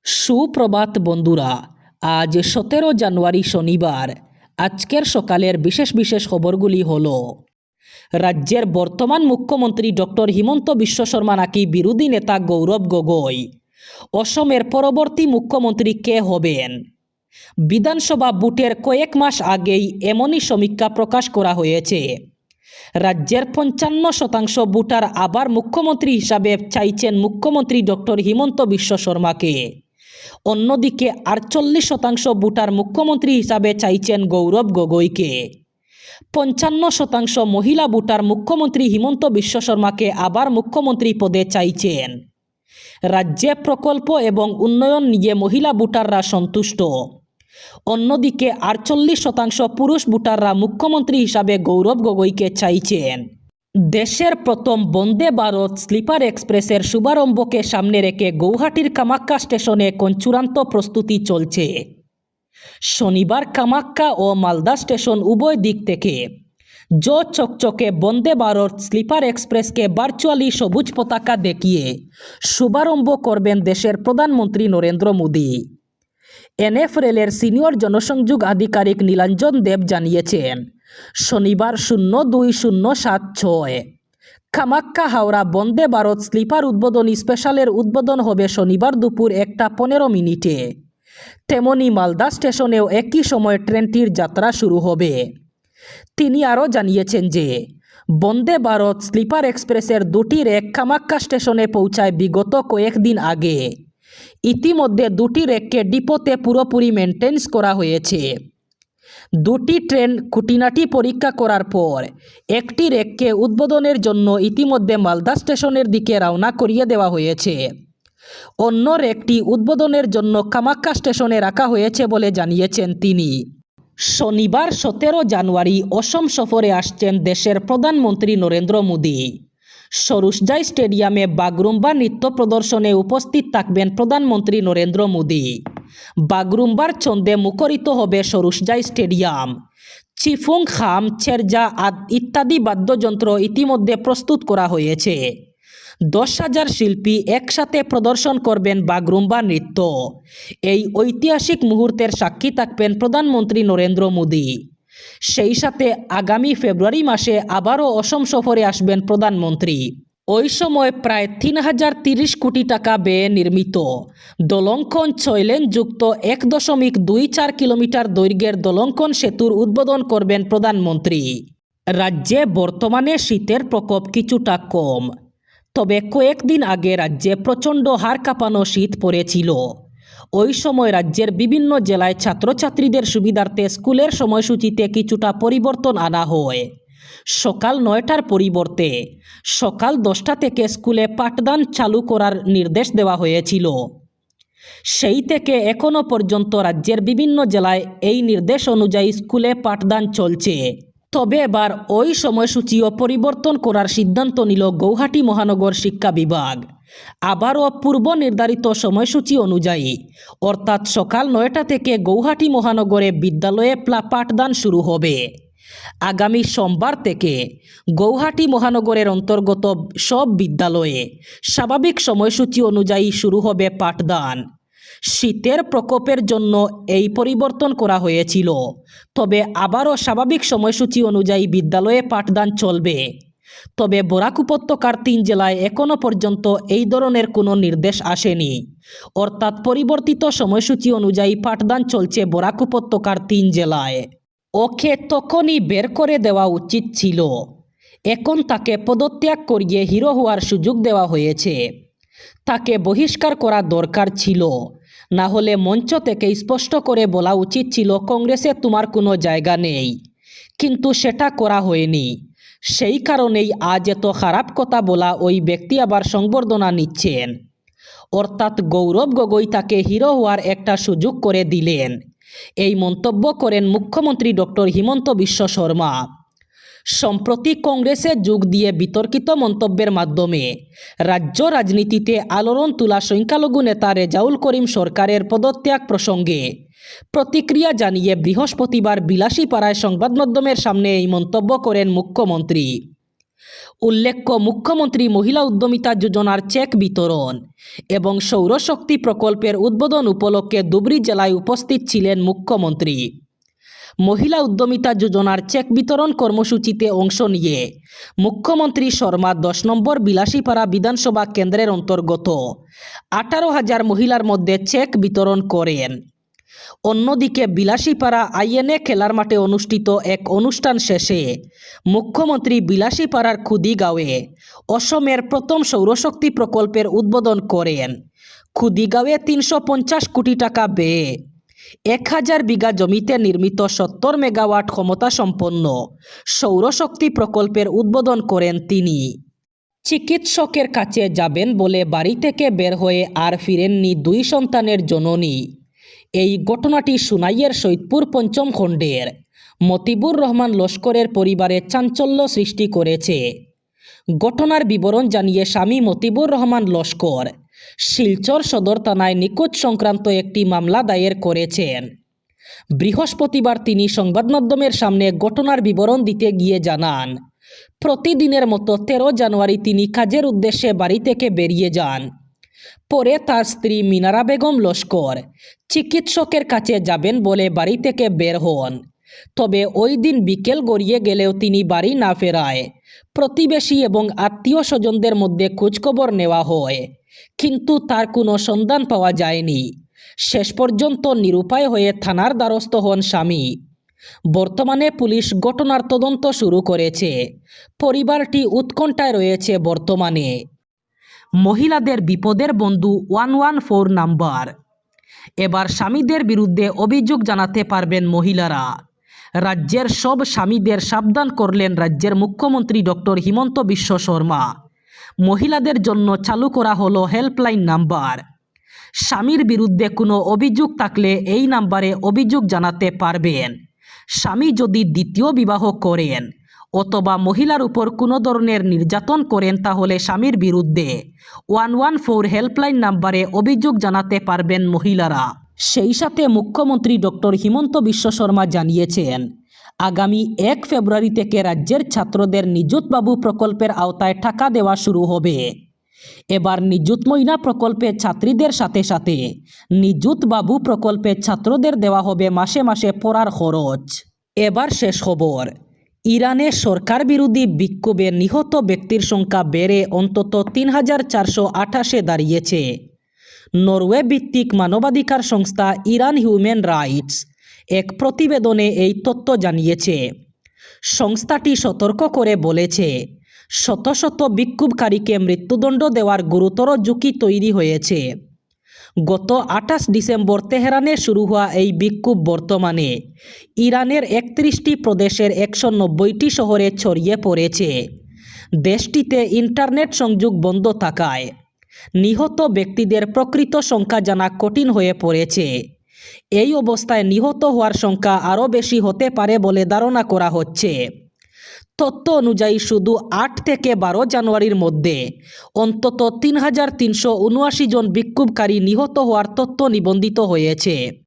সুপ্রভাত বন্ধুরা, আজ 17 জানুয়ারি শনিবার। আজকের সকালের বিশেষ বিশেষ খবরগুলি হলো, রাজ্যের বর্তমান মুখ্যমন্ত্রী ডক্টর হিমন্ত বিশ্ব শর্মা নাকি বিরোধী নেতা গৌরব গগৈ। অসমের পরবর্তী মুখ্যমন্ত্রী কে হবেন? বিধানসভা ভোটের কয়েক মাস আগেই এমনই সমীক্ষা প্রকাশ করা হয়েছে। রাজ্যের 55% ভোটার আবার মুখ্যমন্ত্রী হিসাবে চাইছেন মুখ্যমন্ত্রী ডক্টর হিমন্ত বিশ্ব শর্মাকে। অন্যদিকে 48% ভোটার মুখ্যমন্ত্রী হিসাবে চাইছেন গৌরব গগৈকে। 55% মহিলা ভোটার মুখ্যমন্ত্রী হিমন্ত বিশ্ব শর্মাকে আবার মুখ্যমন্ত্রী পদে চাইছেন। রাজ্যে প্রকল্প এবং উন্নয়ন নিয়ে মহিলা ভোটাররা সন্তুষ্ট। অন্যদিকে 48% পুরুষ ভোটাররা মুখ্যমন্ত্রী হিসাবে গৌরব গগৈকে চাইছেন। দেশের প্রথম বন্দে ভারত স্লিপার এক্সপ্রেসের শুভারম্ভকে সামনে রেখে গৌহাটির কামাখ্যা স্টেশনে এখন চূড়ান্ত প্রস্তুতি চলছে। শনিবার কামাখ্যা ও মালদা স্টেশন উভয় দিক থেকে চকচকে বন্দে ভারত স্লিপার এক্সপ্রেসকে ভার্চুয়ালি সবুজ পতাকা দেখিয়ে শুভারম্ভ করবেন দেশের প্রধানমন্ত্রী নরেন্দ্র মোদী। এনএফরেলের সিনিয়র জনসংযোগ আধিকারিক নীলাঞ্জন দেব জানিয়েছেন, শনিবার 02-07-6 কামাখ্যা হাওড়া বন্দে ভারত স্লিপার উদ্বোধনী স্পেশালের উদ্বোধন হবে শনিবার দুপুর 1:15। তেমনি মালদা স্টেশনেও একই সময় ট্রেনটির যাত্রা শুরু হবে। তিনি আরও জানিয়েছেন যে বন্দে ভারত স্লিপার এক্সপ্রেসের দুটি রেক কামাখ্যা স্টেশনে পৌঁছায় বিগত কয়েকদিন আগে। ইতিমধ্যে দুটি রেককে ডিপোতে পুরোপুরি মেনটেন্স করা হয়েছে। দুটি ট্রেন খুঁটিনাটি পরীক্ষা করার পর একটি রেককে উদ্বোধনের জন্য ইতিমধ্যে মালদা স্টেশনের দিকে রওনা করিয়ে দেওয়া হয়েছে। অন্য রেকটি উদ্বোধনের জন্য কামাখ্যা স্টেশনে রাখা হয়েছে বলে জানিয়েছেন তিনি। শনিবার 17 জানুয়ারি অসম সফরে আসছেন দেশের প্রধানমন্ত্রী নরেন্দ্র মোদী। সরুসজাই স্টেডিয়ামে বাগরুম্বা নৃত্য প্রদর্শনে উপস্থিত থাকবেন প্রধানমন্ত্রী নরেন্দ্র মোদী। বাগরুম্বার ছন্দে মুখরিত হবে সরুসজাই স্টেডিয়াম। চিফুং খাম, ছেরজা ইত্যাদি বাদ্যযন্ত্র ইতিমধ্যে প্রস্তুত করা হয়েছে। 10,000 শিল্পী একসাথে প্রদর্শন করবেন বাগরুম্বা নৃত্য। এই ঐতিহাসিক মুহূর্তের সাক্ষী থাকবেন প্রধানমন্ত্রী নরেন্দ্র মোদী। সেই সাথে আগামী ফেব্রুয়ারি মাসে আবারও অসম সফরে আসবেন প্রধানমন্ত্রী। ওই সময় প্রায় 3,030 কোটি টাকা ব্যয়ে নির্মিত দলঙ্কন 6 লেন যুক্ত 1.24 কিলোমিটার দৈর্ঘ্যের দলঙ্কন সেতুর উদ্বোধন করবেন প্রধানমন্ত্রী। রাজ্যে বর্তমানে শীতের প্রকোপ কিছুটা কম, তবে কয়েকদিন আগে রাজ্যে প্রচণ্ড হাড় কাঁপানো শীত পড়েছিল। ওই সময় রাজ্যের বিভিন্ন জেলায় ছাত্রছাত্রীদের সুবিধার্থে স্কুলের সময়সূচিতে কিছুটা পরিবর্তন আনা হয়। সকাল 9টার পরিবর্তে সকাল 10টা থেকে স্কুলে পাঠদান চালু করার নির্দেশ দেওয়া হয়েছিল। সেই থেকে এখনও পর্যন্ত রাজ্যের বিভিন্ন জেলায় এই নির্দেশ অনুযায়ী স্কুলে পাঠদান চলছে। তবে এবার ওই সময়সূচিও পরিবর্তন করার সিদ্ধান্ত নিল গৌহাটি মহানগর শিক্ষা বিভাগ। আবারও পূর্ব নির্ধারিত সময়সূচি অনুযায়ী অর্থাৎ সকাল 9টা থেকে গৌহাটি মহানগরে বিদ্যালয়ে পাঠদান শুরু হবে। আগামী সোমবার থেকে গৌহাটি মহানগরের অন্তর্গত সব বিদ্যালয়ে স্বাভাবিক সময়সূচি অনুযায়ী শুরু হবে পাঠদান। শীতের প্রকোপের জন্য এই পরিবর্তন করা হয়েছিল, তবে আবারও স্বাভাবিক সময়সূচি অনুযায়ী বিদ্যালয়ে পাঠদান চলবে। তবে বরাক উপত্যকার 3 জেলায় এখনও পর্যন্ত এই ধরনের কোনো নির্দেশ আসেনি, অর্থাৎ পরিবর্তিত সময়সূচি অনুযায়ী পাঠদান চলছে বরাক উপত্যকার 3 জেলায়। ওকে তখনই বের করে দেওয়া উচিত ছিল। এখন তাকে পদত্যাগ করিয়ে হিরো হওয়ার সুযোগ দেওয়া হয়েছে। তাকে বহিষ্কার করা দরকার ছিল, না হলে মঞ্চ থেকে স্পষ্ট করে বলা উচিত ছিল কংগ্রেসে তোমার কোনো জায়গা নেই, কিন্তু সেটা করা হয়নি। সেই কারণেই আজ এত খারাপ কথা বলা ওই ব্যক্তি আবার সংবর্ধনা নিচ্ছেন, অর্থাৎ গৌরব গগৈ তাকে হিরো হওয়ার একটা সুযোগ করে দিলেন। এই মন্তব্য করেন মুখ্যমন্ত্রী ডক্টর হিমন্ত বিশ্ব শর্মা। সম্প্রতি কংগ্রেসে যোগ দিয়ে বিতর্কিত মন্তব্যের মাধ্যমে রাজ্য রাজনীতিতে আলোড়ন তোলা সংখ্যালঘু নেতা রেজাউল করিম সরকারের পদত্যাগ প্রসঙ্গে প্রতিক্রিয়া জানিয়ে বৃহস্পতিবার বিলাসীপাড়ায় সংবাদ মাধ্যমের সামনে এই মন্তব্য করেন মুখ্যমন্ত্রী। উল্লেখ্য, মুখ্যমন্ত্রী মহিলা উদ্যমিতা যোজনার চেক বিতরণ এবং সৌরশক্তি প্রকল্পের উদ্বোধন উপলক্ষে ধুবড়ী জেলায় উপস্থিত ছিলেন মুখ্যমন্ত্রী। মহিলা উদ্যমিতা যোজনার চেক বিতরণ কর্মসূচিতে অংশ নিয়ে মুখ্যমন্ত্রী শর্মা 10 নম্বর বিলাসীপাড়া বিধানসভা কেন্দ্রের অন্তর্গত 18,000 মহিলার মধ্যে চেক বিতরণ করেন। অন্যদিকে বিলাসীপাড়া আইএনএ খেলার মাঠে অনুষ্ঠিত এক অনুষ্ঠান শেষে মুখ্যমন্ত্রী বিলাসীপাড়ার খুদিগাঁওয়ে অসমের প্রথম সৌরশক্তি প্রকল্পের উদ্বোধন করেন। খুদিগাঁওয়ে 350 কোটি টাকা ব্যয়ে 1000 বিঘা জমিতে নির্মিত 70 মেগাওয়াট ক্ষমতাসম্পন্ন সৌরশক্তি প্রকল্পের উদ্বোধন করেন তিনি। চিকিৎসকের কাছে যাবেন বলে বাড়ি থেকে বের হয়ে আর ফিরেননি 2 সন্তানের জননী। এই ঘটনাটি সুনাইয়ের সৈয়দপুর পঞ্চম খণ্ডের মতিবুর রহমান লস্করের পরিবারে চাঞ্চল্য সৃষ্টি করেছে। ঘটনার বিবরণ জানিয়ে স্বামী মতিবুর রহমান লস্কর শিলচর সদর থানায় নিখোঁজ সংক্রান্ত একটি মামলা দায়ের করেছেন। বৃহস্পতিবার তিনি সংবাদমাধ্যমের সামনে ঘটনার বিবরণ দিতে গিয়ে জানান, প্রতিদিনের মতো 13 জানুয়ারি তিনি কাজের উদ্দেশ্যে বাড়ি থেকে বেরিয়ে যান। পরে তার স্ত্রী মিনারা বেগম লস্কর চিকিৎসকের কাছে যাবেন বলে বাড়ি থেকে বের হন। তবে ওই দিন বিকেল গড়িয়ে গেলেও তিনি বাড়ি না ফেরায় প্রতিবেশী এবং আত্মীয় স্বজনদের মধ্যে খোঁজখবর নেওয়া হয়, কিন্তু তার কোনো সন্ধান পাওয়া যায়নি। শেষ পর্যন্ত নিরুপায় হয়ে থানার দ্বারস্থ হন স্বামী। বর্তমানে পুলিশ ঘটনার তদন্ত শুরু করেছে। পরিবারটি উৎকণ্ঠায় রয়েছে বর্তমানে। মহিলাদের বিপদের বন্ধু 114 নাম্বার। এবার স্বামীদের বিরুদ্ধে অভিযোগ জানাতে পারবেন মহিলারা। রাজ্যের সব স্বামীদের সাবধান করলেন রাজ্যের মুখ্যমন্ত্রী ডক্টর হিমন্ত বিশ্ব শর্মা। মহিলাদের জন্য চালু করা হলো হেল্পলাইন নাম্বার। স্বামীর বিরুদ্ধে কোনো অভিযোগ থাকলে এই নাম্বারে অভিযোগ জানাতে পারবেন। স্বামী যদি দ্বিতীয় বিবাহ করেন অথবা মহিলার উপর কোনো ধরনের নির্যাতন করেন তাহলে স্বামীর বিরুদ্ধে 114 হেল্পলাইন নাম্বারে অভিযোগ জানাতে পারবেন মহিলারা। সেই সাথে মুখ্যমন্ত্রী ডক্টর হিমন্ত বিশ্ব শর্মা জানিয়েছেন, আগামী 1 ফেব্রুয়ারি থেকে রাজ্যের ছাত্রদের নিযুত বাবু প্রকল্পের আওতায় টাকা দেওয়া শুরু হবে। এবার নিযুত ময়না প্রকল্পে ছাত্রীদের সাথে সাথে নিযুত বাবু প্রকল্পে ছাত্রদের দেওয়া হবে মাসে মাসে পড়ার খরচ। এবার শেষ খবর, ইরানে সরকার বিরোধী বিক্ষোভে নিহত ব্যক্তির সংখ্যা বেড়ে অন্তত 3428-এ দাঁড়িয়েছে। নরওয়ে ভিত্তিক মানবাধিকার সংস্থা ইরান হিউম্যান রাইটস এক প্রতিবেদনে এই তথ্য জানিয়েছে। সংস্থাটি সতর্ক করে বলেছে, শত শত বিক্ষোভকারীকে মৃত্যুদণ্ড দেওয়ার গুরুতর ঝুঁকি তৈরি হয়েছে। গত 28 ডিসেম্বর তেহরানে শুরু হওয়া এই বিক্ষোভ বর্তমানে ইরানের 31টি প্রদেশের 190টি শহরে ছড়িয়ে পড়েছে। দেশটিতে ইন্টারনেট সংযোগ বন্ধ থাকায় নিহত ব্যক্তিদের প্রকৃত সংখ্যা জানা কঠিন হয়ে পড়েছে। এই অবস্থায় নিহত হওয়ার সংখ্যা আরও বেশি হতে পারে বলে ধারণা করা হচ্ছে। তথ্য অনুযায়ী শুধু 8 থেকে 12 জানুয়ারির মধ্যে অন্তত 3379 জন বিক্ষোভকারী নিহত হওয়ার তথ্য নিবন্ধিত হয়েছে।